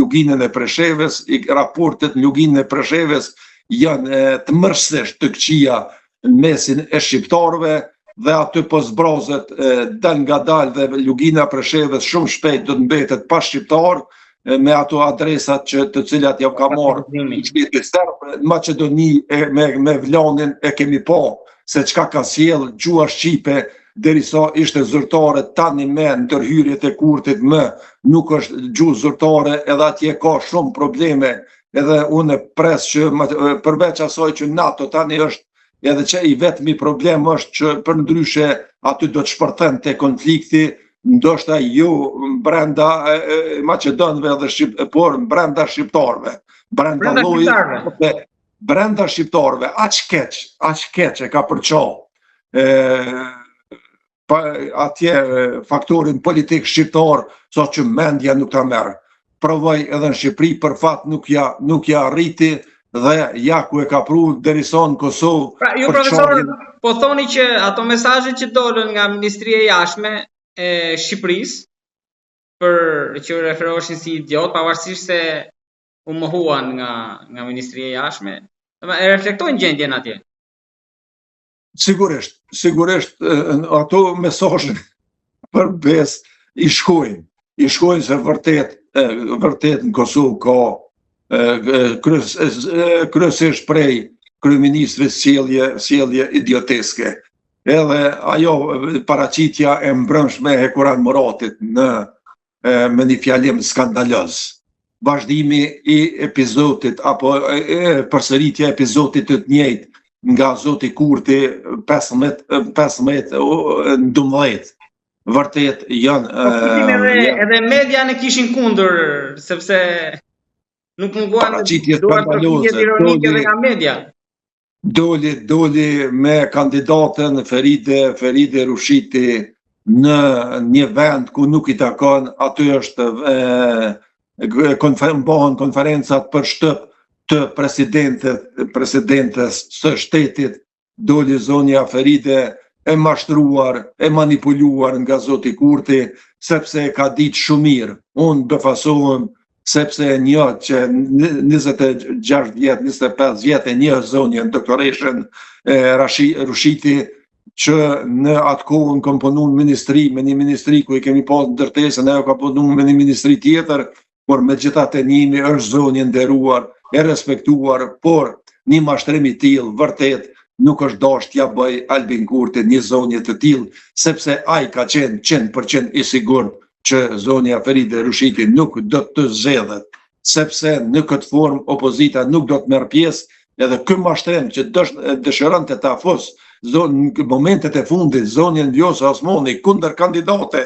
luginën e Preshevës, raportet në luginën e Preshevës janë të mërësisht të këqija në mesin e shqiptarëve, dhe aty po zbrozet dal nga dal dhe lugina e Preshevës shumë shpejt do të mbetet pa shqiptar, me ato adresat të cilat ja ka marrë në Maqedoni me Vlanin e kemi po se çka ka sjell gjua shqipe derisa ishte zyrtare, tani me ndërhyrjet e Kurtit nuk është gjuhë zyrtare, edhe atje ka shumë probleme, edhe unë pres që përveç asaj që NATO tani është edhe që i vetmi problem është që për ndryshe aty do të shpërthen të konflikti, ndoshta ju brenda Maqedonëve dhe por brenda shqiptarëve, brenda shqiptarëve, aq keq e ka përçall atje faktorin politik shqiptar, sa që mendja nuk ta merr. Provoj edhe në Shqipëri, për fat nuk ja arriti dhe ja ku e ka pru derisa në Kosovë. Pra, ju profesor, po thoni që ato mesazhet që dolën nga Ministria e Jashtme e Shqipërisë, për që referoheshin si idiot, pavarësisht se u mohuan nga Ministria e Jashtme, e reflektojnë gjendjen atje. Sigurisht ato mesazhe për bes i shkojnë se vërtet në Kosovë ka kryesisht prej kryeministrit sjellje idioteske. Edhe ajo paraqitja e mbrëmshme e Kuran Muratit me një fjalim skandaloz. Vazhdimi i epizodit apo përsëritja e epizodit të njëjtë nga Zoti Kurti 15-12. Vërtet janë edhe media ne kishin kundër, sepse nuk munguan duart përgjigje ironike edhe nga media. Doli me kandidatën Feride Rushiti në një vend ku nuk i takon, aty është bëhen konferencat për shtëp të presidentes së shtetit, doli zonja Feride e mashtruar, e manipuluar nga Zoti Kurti, sepse ka ditë shumë mirë. Unë befasohem sepse një që 26 vjet, 25 vjet e një zonjën doktoreshën Rushiti, që në atë kohën kam punu në ministri, me një ministri ku i kemi pas ndërtesën, ajo ka punu me një ministri tjetër, por me gjithat e njimi është zonjën nderuar, e respektuar, por një mashtrim i tillë vërtet nuk është dashur t'ja bëj Albin Kurti një zonjë të tillë, sepse ai ka qenë 100% i sigurt që zonja Feride Rushiti nuk do të zgjedhet, sepse në këtë formë opozita nuk do të merr pjesë, edhe ky mashtrim që dëshironte ta fus në momentet e fundit zonjën Vjosa Osmani kundër kandidate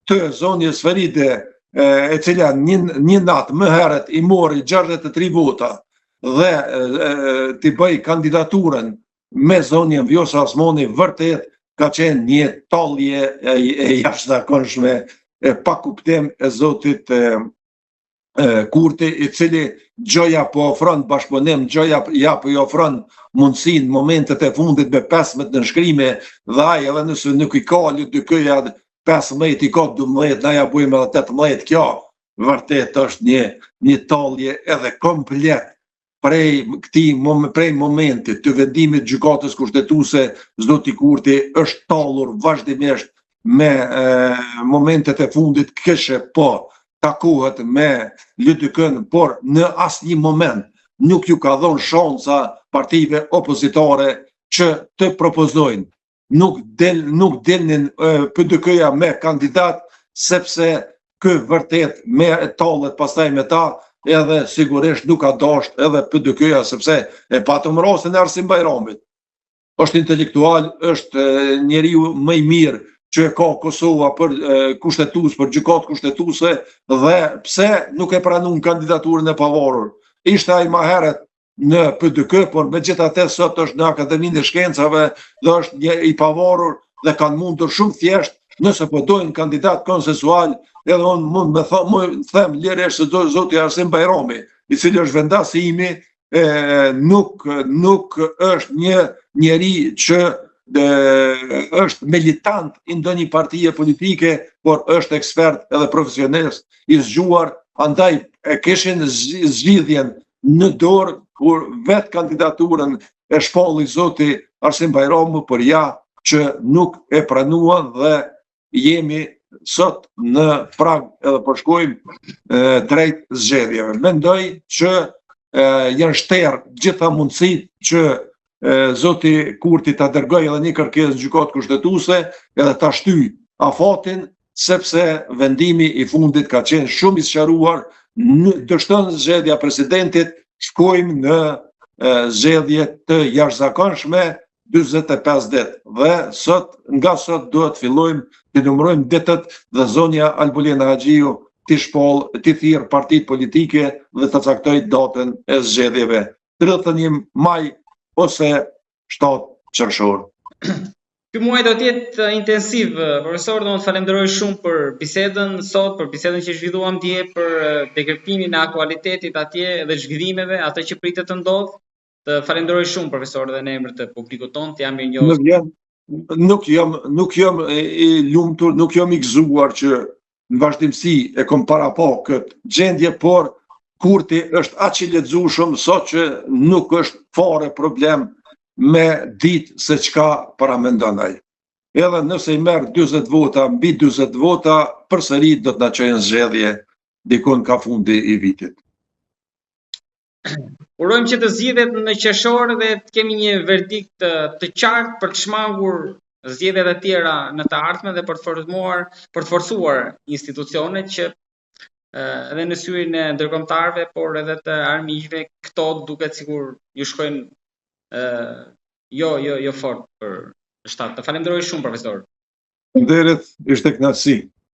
të zonjës Feride, e cila një natë më herët i mori 63 vota dhe t'i bëj kandidaturën me zonjën Vjosa Osmani, vërtet ka qenë një tallje e jashtëzakonshme, pa kuptim e Zotit Kurti, i cili gjoja po ofron bashkëpunim, gjoja po i ofron mundësin momentet e fundit me 15 nënshkrime, dhe ai edhe nëse nuk i ka LDK-ja 15 i ka 12, na ja bujmë edhe 18, kjo vërtet është një tallje edhe komplet prej momentit të vendimit gjykatës kushtetuese. Zoti Kurti është tallur vazhdimisht me momentet e fundit, këshe po takohet me LDK-n, por në asnjë moment nuk ju ka dhënë shansa partive opozitare që të propozojnë. Nuk delnin PDK-ja me kandidat, sepse ky vërtet me tallet pastaj me ta, edhe sigurisht nuk ka dasht edhe PDK-ja, sepse e patëm rastin e Arsim Bajramit. Është intelektual, është njeriu më i mirë që e ka Kosova për kushtetues, për gjykatë kushtetuese, dhe pse nuk e pranun kandidaturën e pavarur. Ishte ai më herët në PDK, por megjithatë sot është në Akademinë e Shkencave dhe është një i pavarur dhe kanë mundur shumë thjesht, nëse po dojnë kandidat konsensual, edhe unë mund me them lirisht se zoti Arsim Bajrami, i cili është vendasi imi, nuk është një njeri që është militant i ndonjë partije politike, por është ekspert edhe profesionist i zgjuar, andaj e kishin zgjidhjen në dorë kur vetë kandidaturën e shpalli zoti Arsim Bajramu, për ja që nuk e pranua dhe jemi sot në prag edhe përshkojmë drejt zgjedhjeve. Mendoj që janë shterë gjitha mundësit që zoti Kurti ta dërgoj edhe një kërkesë në gjykatë kushtetuese edhe ta shtyj afatin, sepse vendimi i fundit ka qenë shumë i sqaruar, dështon zgjedhja presidentit, shkojmë në zgjedhje të jashtëzakonshme 45 ditë. Dhe nga sot duhet fillojmë të numërojmë ditët dhe zonja Albulena Haxhiu të thirrë partitë politike dhe të caktoj datën e zgjedhjeve 31 maj ose 7 qershor. Ky muaj do të jetë intensiv, profesor, do të falenderoj shumë për bisedën sot, për bisedën që zhvilluam dje, për dekryptimin e aktualitetit atje dhe zhvillimeve, atë që pritet të ndodhë. Të falenderoj shumë, profesor, dhe në emër të publikut tonë, të jam mirënjohës. Nuk jam i lumtur, nuk jam i gëzuar që në vazhdimsi e kom para pa këtë gjendje, por Kurti është aq i lexueshëm sot që nuk është fare problem me ditë se çka paramendon ai. Edhe nëse i merr 40 vota, mbi 40 vota, përsëri do të na çojnë zgjedhje dikon ka fundi i vitit. Urojmë që të zgjidhet në qershor dhe të kemi një verdikt të qartë për të shmangur zgjedhjet e tjera në të ardhmen dhe për të forcuar institucionet që edhe në syrin e ndërkombëtarëve, por edhe të armiqve, këto duket sikur ju shkojnë jo fort për shtatë. Të falenderoj shumë, profesor. Faleminderit, ishte kënaqësi.